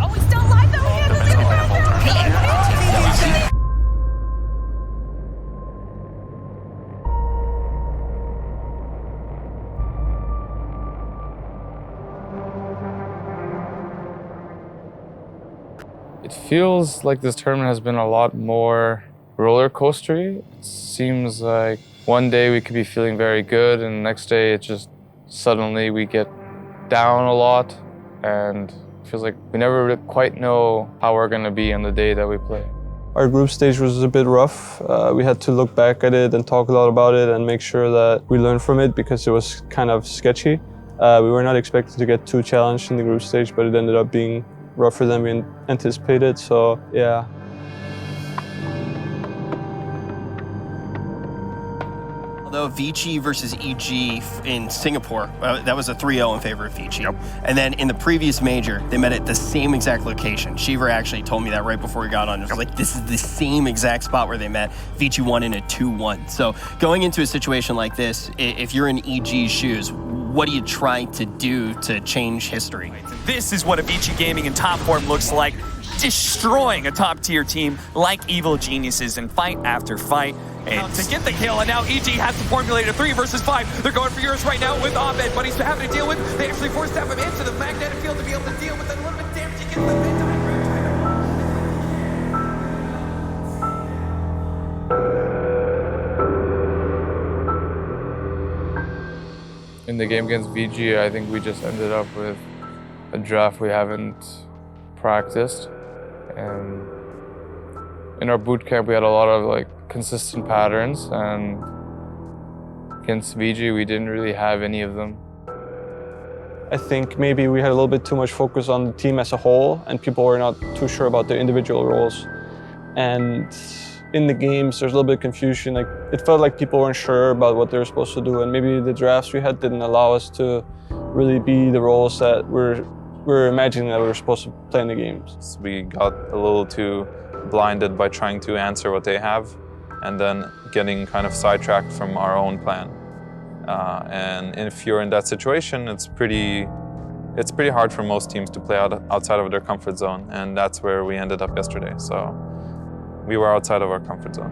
Oh, he's still alive though. He is in the ground. It feels like this tournament has been a lot more roller coastery. It seems like one day we could be feeling very good and the next day it just suddenly we get down a lot and it feels like we never really quite know how we're going to be on the day that we play. Our group stage was a bit rough. We had to look back at it and talk a lot about it and make sure that we learned from it because it was kind of sketchy. We were not expected to get too challenged in the group stage, but it ended up being rougher than we anticipated, so yeah. Although Vici versus EG in Singapore, that was a 3-0 in favor of Vici. Yep. And then in the previous major, they met at the same exact location. Shiver actually told me that right before we got on. It was like, this is the same exact spot where they met. Vici won in a 2-1. So going into a situation like this, if you're in EG's shoes, what are you trying to do to change history? This is what a Vici Gaming in top form looks like, destroying a top-tier team like Evil Geniuses in fight after fight. And to get the kill, and now EG has to formulate a 3 versus 5. They're going for yours right now with Ahmed, but he's having to deal with. They actually forced him into the magnetic field to be able to deal with a little bit of damage. He gets the In the game against VG, I think we just ended up with a draft we haven't practiced. And in our boot camp, we had a lot of consistent patterns, and against VG, we didn't really have any of them. I think maybe we had a little bit too much focus on the team as a whole, and people were not too sure about their individual roles. And in the games, there's a little bit of confusion. It felt like people weren't sure about what they were supposed to do, and maybe the drafts we had didn't allow us to really be the roles that we're imagining that we were supposed to play in the games. We got a little too blinded by trying to answer what they have, and then getting kind of sidetracked from our own plan. And if you're in that situation, it's pretty hard for most teams to play outside of their comfort zone, and that's where we ended up yesterday. So we were outside of our comfort zone.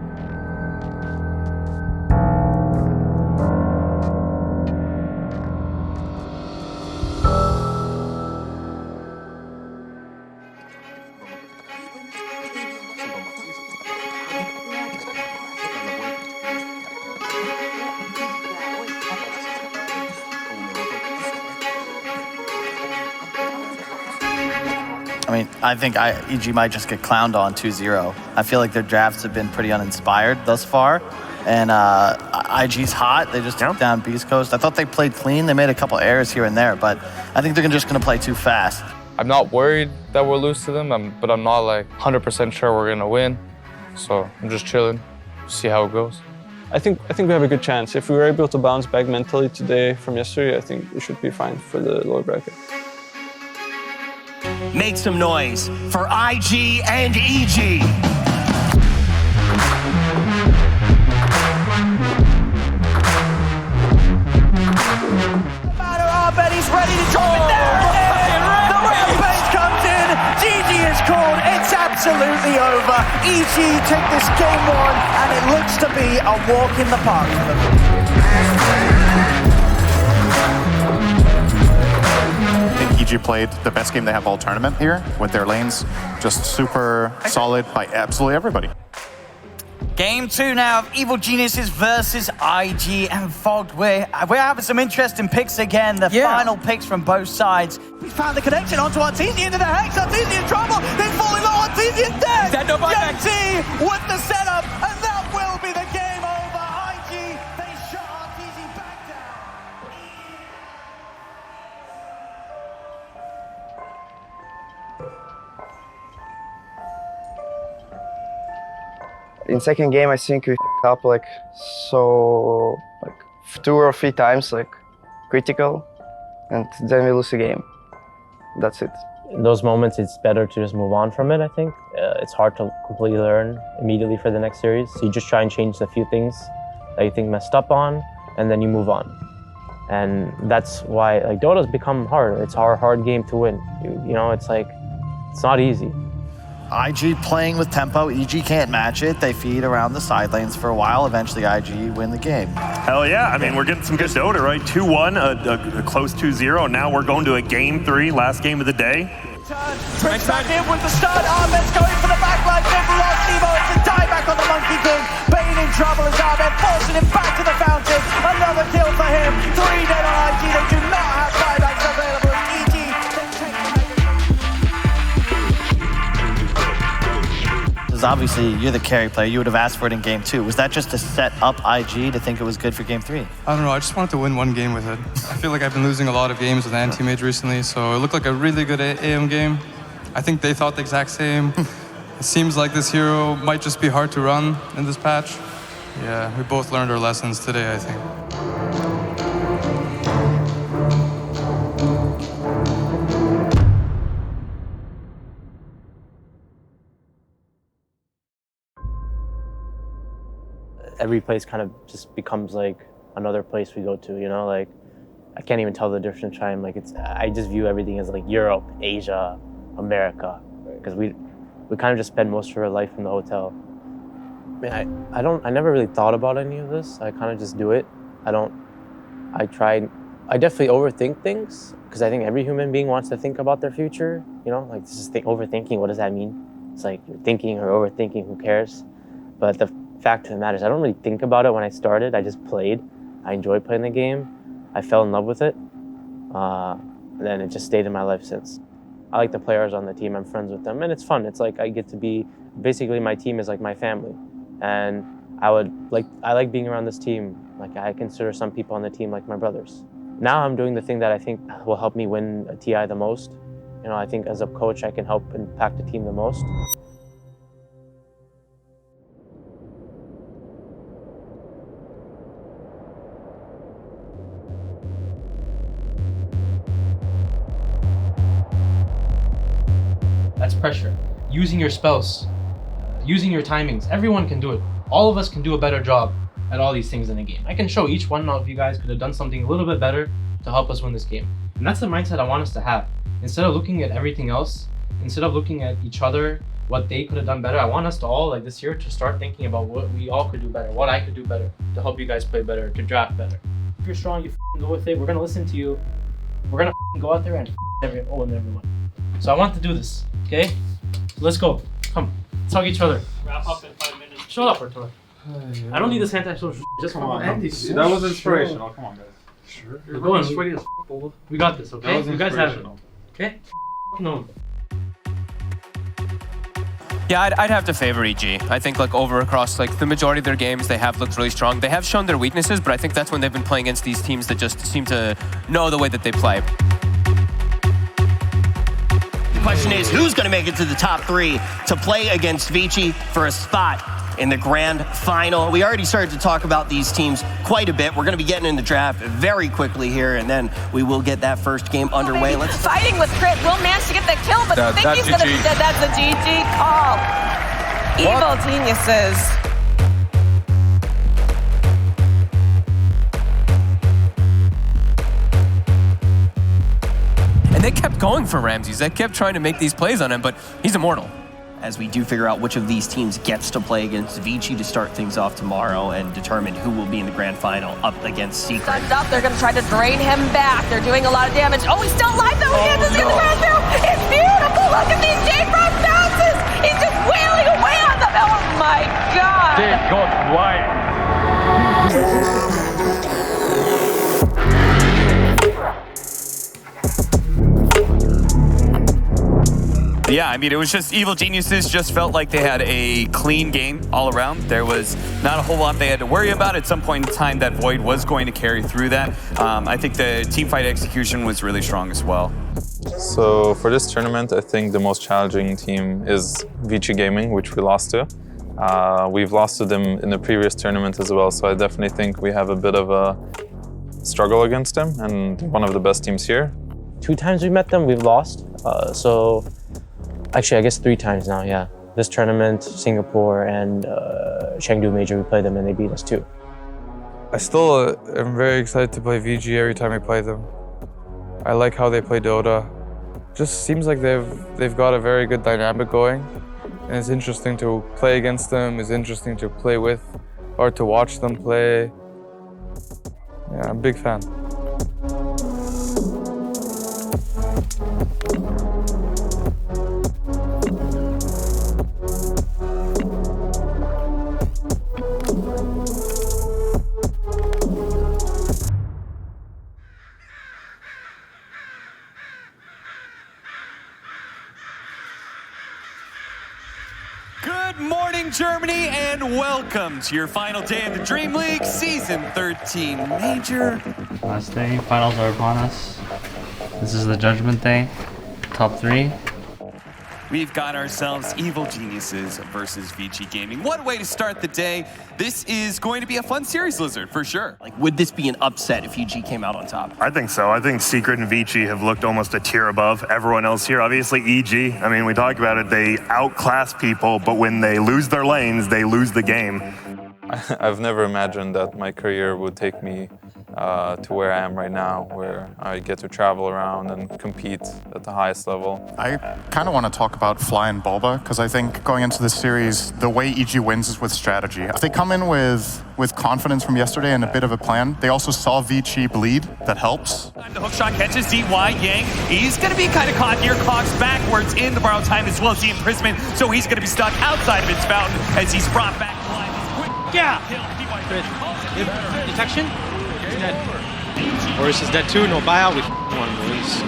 I mean, I think EG might just get clowned on 2-0. I feel like their drafts have been pretty uninspired thus far. And IG's hot. They just took down Beast Coast. I thought they played clean. They made a couple errors here and there, but I think they're just going to play too fast. I'm not worried that we'll lose to them, but I'm not 100% sure we're going to win. So I'm just chilling, see how it goes. I think we have a good chance. If we were able to bounce back mentally today from yesterday, I think we should be fine for the lower bracket. Make some noise for IG and EG. Ahmed, he's ready to drop it down. The rampage comes in. GG is called. It's absolutely over. EG take this game 1, and it looks to be a walk in the park for them. EG played the best game they have all tournament here with their lanes just super solid by absolutely everybody. Game 2 now of Evil Geniuses versus IG and Fogged. We're having some interesting picks again. The final picks from both sides. We found the connection onto Artesian into the Hex. Artesian in trouble. He's falling low. Artesian dead. Yeti with the setup, and that will be the game over. IG, they shot Artesian back down. In second game, I think we up 2 or 3 times, critical, and then we lose the game. That's it. In those moments, it's better to just move on from it, I think. It's hard to completely learn immediately for the next series. So you just try and change the few things that you think messed up on, and then you move on. And that's why Dota's become hard. It's our hard game to win. You know, it's It's not easy. IG playing with tempo, EG can't match it. They feed around the side lanes for a while. Eventually, IG win the game. Hell yeah, I mean, we're getting some good Dota, right? 2-1, a close 2-0. Now we're going to a game 3, last game of the day. Prince back in with the stun. Ahmed's going for the backline. Never lost Evo. It's a die back on the Monkey King. Bane in trouble as Ahmed forcing him back to the fountain. Another kill for him. 3 dead on IG. They do not have buybacks available. EG then take the Obviously, you're the carry player. You would have asked for it in game 2. Was that just to set up IG to think it was good for game 3? I don't know. I just wanted to win one game with it. I feel like I've been losing a lot of games with anti-mage recently, so it looked like a really good AM game. I think they thought the exact same. It seems like this hero might just be hard to run in this patch. Yeah, we both learned our lessons today, I think. Every place kind of just becomes like another place we go to, you know, like I can't even tell the difference time. Like I just view everything as like Europe, Asia, America, because we kind of just spend most of our life in the hotel. I mean, I never really thought about any of this. I kind of just do it. I definitely overthink things because I think every human being wants to think about their future, you know, like this is overthinking. What does that mean? It's like you're thinking or overthinking, who cares? But the fact of the matter is I don't really think about it when I started. I just played. I enjoyed playing the game. I fell in love with it. And then it just stayed in my life since. I like the players on the team. I'm friends with them and it's fun. It's like I get to be, basically my team is like my family. And I like being around this team. Like I consider some people on the team like my brothers. Now I'm doing the thing that I think will help me win a TI the most. You know, I think as a coach I can help impact the team the most. That's pressure. Using your spells, using your timings. Everyone can do it. All of us can do a better job at all these things in a game. I can show each one of you guys could have done something a little bit better to help us win this game. And that's the mindset I want us to have. Instead of looking at everything else, instead of looking at each other, what they could have done better, I want us to all, like this year, to start thinking about what we all could do better, what I could do better to help you guys play better, to draft better. If you're strong, you go with it. We're gonna listen to you. We're gonna go out there and own everyone. So I want to do this, okay? So let's go. Come, let's hug each other. Wrap up in 5 minutes. Shut up, Artur. I don't need this anti-social. Just come on. That was inspirational. Come on, guys. Sure. We're going. We got this, okay? You guys have it. Okay? No. Yeah, I'd have to favor EG. I think like over across like the majority of their games, they have looked really strong. They have shown their weaknesses, but I think that's when they've been playing against these teams that just seem to know the way that they play. The question is, who's going to make it to the top 3 to play against Vici for a spot in the grand final? We already started to talk about these teams quite a bit. We're going to be getting in the draft very quickly here, and then we will get that first game underway. Let's fighting with Crit. Will manage to get the kill, but I think he's going to be dead. That's a GG call. Evil geniuses. And they kept going for Ramses. They kept trying to make these plays on him, but he's immortal. As we do figure out which of these teams gets to play against Vici to start things off tomorrow and determine who will be in the grand final up against Secret. Stunned up, they're going to try to drain him back. They're doing a lot of damage. Oh, he's still alive though. He gets to see the grand final. It's beautiful. Look at these J-Frost bounces. He's just wailing away on them. Oh my God. They got white. Yeah, I mean, it was just Evil Geniuses just felt like they had a clean game all around. There was not a whole lot they had to worry about. At some point in time, that Void was going to carry through that. I think the team fight execution was really strong as well. So for this tournament, I think the most challenging team is Vici Gaming, which we lost to. We've lost to them in the previous tournament as well, so I definitely think we have a bit of a struggle against them, and one of the best teams here. 2 times we met them, we've lost. Actually, I guess 3 times now, yeah. This tournament, Singapore, and Chengdu Major, we played them and they beat us too. I still am very excited to play VG every time I play them. I like how they play Dota. Just seems like they've got a very good dynamic going, and it's interesting to play against them. It's interesting to play with, or to watch them play. Yeah, I'm a big fan. Good morning, Germany, and welcome to your final day of the DreamLeague Season 13 Major. Last day, finals are upon us. This is the Judgment Day, top 3. We've got ourselves Evil Geniuses versus Vici Gaming. What a way to start the day. This is going to be a fun series, Lizard, for sure. Like, would this be an upset if EG came out on top? I think so. I think Secret and Vici have looked almost a tier above everyone else here. Obviously, EG, I mean, we talk about it, they outclass people, but when they lose their lanes, they lose the game. I've never imagined that my career would take me to where I am right now, where I get to travel around and compete at the highest level. I kind of want to talk about Fly and Bulba, because I think going into this series, the way EG wins is with strategy. If they come in with confidence from yesterday and a bit of a plan, they also saw Vici bleed, that helps. The hook shot catches DY Yang. He's going to be kind of caught here, clocks backwards in the borrowed time as well as the imprisonment, so he's going to be stuck outside of its fountain as he's brought back. Yeah! Detection? He's dead. Horus is dead too, no buyout, we won, boys.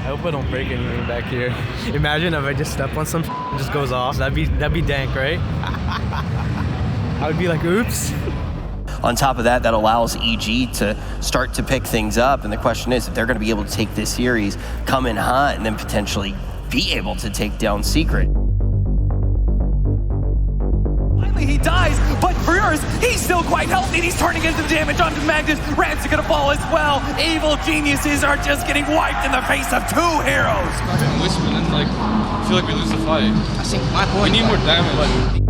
I hope I don't break anything back here. Imagine if I just step on some and just goes off. That'd be dank, right? I would be like, oops. On top of that, that allows EG to start to pick things up, and the question is if they're going to be able to take this series, come in hot, and then potentially be able to take down Secret. He dies, but for yours, he's still quite healthy. He's turning into the damage onto Magnus. Rancid gonna fall as well. Evil Geniuses are just getting wiped in the face of 2 heroes. Whisper, and then, like, I feel like we lose the fight. I think my point. We need more damage.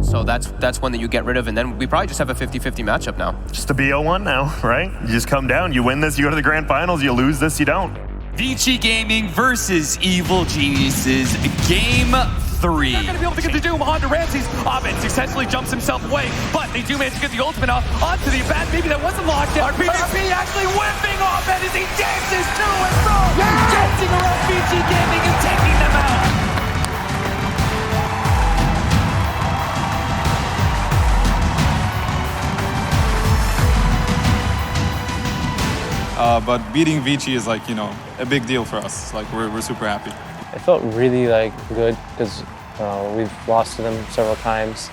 So that's one that you get rid of, and then we probably just have a 50-50 matchup now. Just a BO1 now, right? You just come down, you win this, you go to the grand finals, you lose this, you don't. Vici Gaming versus Evil Geniuses, game 3. They're gonna be able to get the Doom onto Ramses. Abed successfully jumps himself away, but they do manage to get the ultimate off onto the Abed. Maybe that wasn't locked down. RP actually whipping Abed as he dances to and fro, dancing around Vici Gaming and taking them out. But beating Vici is like, you know, a big deal for us. Like, we're super happy. It felt really good because we've lost to them several times,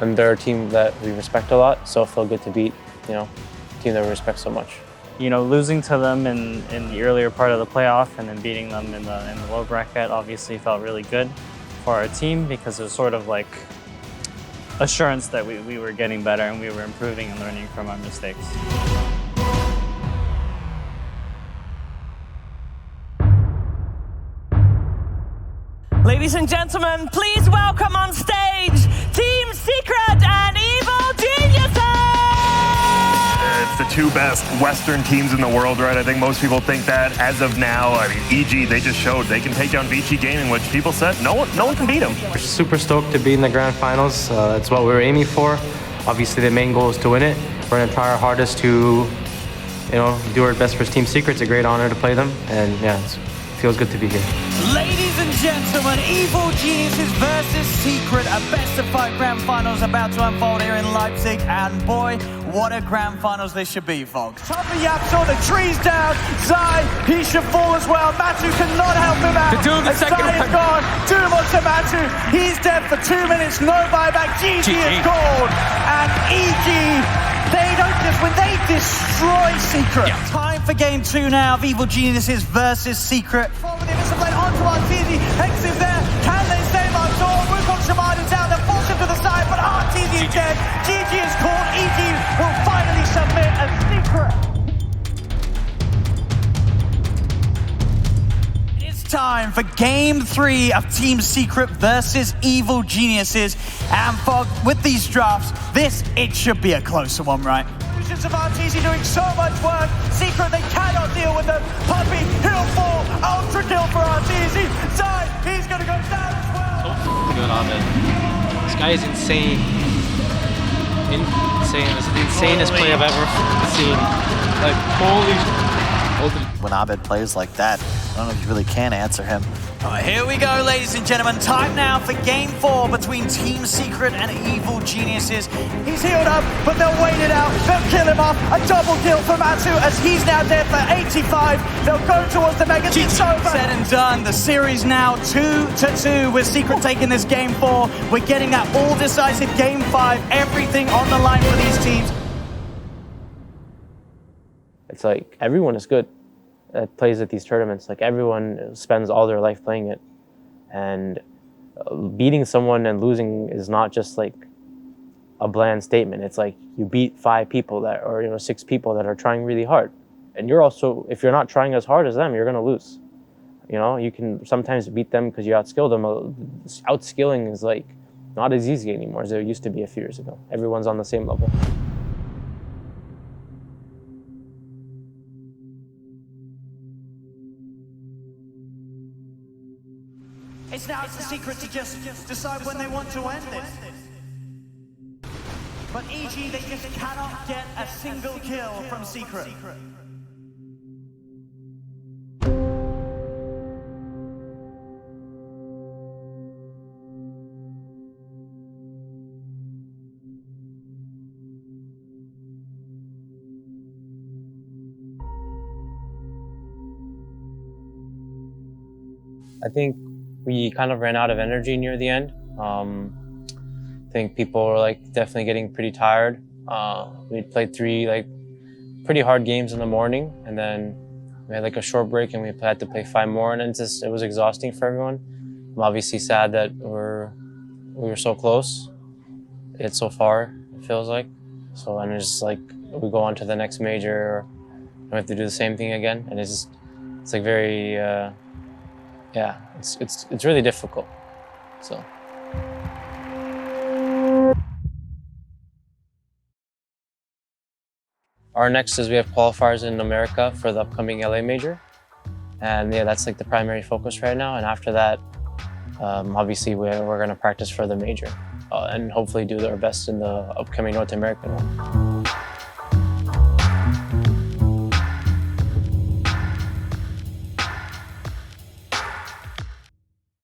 and they're a team that we respect a lot. So it felt good to beat, you know, a team that we respect so much. You know, losing to them in the earlier part of the playoff and then beating them in the low bracket obviously felt really good for our team because it was sort of like assurance that we were getting better and we were improving and learning from our mistakes. Ladies and gentlemen, please welcome on stage Team Secret and Evil Geniuses! It's the 2 best Western teams in the world, right? I think most people think that as of now. I mean, EG, they just showed they can take down Vici Gaming, which people said no one can beat them. We're super stoked to be in the grand finals. That's what we're aiming for. Obviously, the main goal is to win it. We're going to try our hardest to, you know, do our best for Team Secret. It's a great honor to play them, and yeah, it feels good to be here. Ladies and gentlemen, Evil Geniuses versus Secret, a best-of-5 grand finals about to unfold here in Leipzig, and boy, what a grand finals this should be, folks. Top of Yap saw the trees down. Zai, he should fall as well. Matu cannot help him out. The Doom, the second Zai is gone. Doom onto Matu. He's dead for 2 minutes. No buyback. GG is called. And EG, they don't just win, they destroy Secret. Yeah. Time for game 2 now of Evil Geniuses versus Secret. Forward the missile blade onto Arteezy. Hex is there. Can they save our door? Wukong Shamad is down. They're forced him to the side, but Arteezy is dead. GG is called. EG will finally submit as Secret. It's time for game 3 of Team Secret versus Evil Geniuses. And Fog, with these drafts, it should be a closer one, right? Teams of RTZ doing so much work. Secret, they cannot deal with them. Puppey, he'll fall. Ultra kill for RTZ. Zai, he's going to go down as well. So good on it. This guy is insane. Insane. This is the insanest play I've ever seen. Like, holy. When Abed plays like that, I don't know if you really can answer him. All right, here we go, ladies and gentlemen. Time now for Game 4 between Team Secret and Evil Geniuses. He's healed up, but they'll wait it out. They'll kill him off. A double kill for Matsu as he's now dead for 85. They'll go towards the Mega. It's over. Said and done. The series now 2-2 with Secret taking this Game 4. We're getting that all-decisive Game 5. Everything on the line for these teams. It's like everyone is good that plays at these tournaments. Like everyone spends all their life playing it, and beating someone and losing is not just like a bland statement. It's like you beat 5 people that, or 6 people that are trying really hard, and you're also, if you're not trying as hard as them, you're gonna lose. You can sometimes beat them because you outskill them. Outskilling is like not as easy anymore as it used to be a few years ago. Everyone's on the same level. It's now the Secret to just decide when they want to end this. But EG, they just cannot get a single kill from Secret. I think we kind of ran out of energy near the end. I think people were definitely getting pretty tired. We played 3 pretty hard games in the morning, and then we had a short break and we had to play 5 more, and it was exhausting for everyone. I'm obviously sad that we were so close. It's so far, it feels like. So, and it's we go on to the next major, and we have to do the same thing again, and it's very, yeah, it's really difficult. So. Our next is we have qualifiers in America for the upcoming LA major, and yeah, that's the primary focus right now. And after that, obviously we're going to practice for the major and hopefully do our best in the upcoming North American one.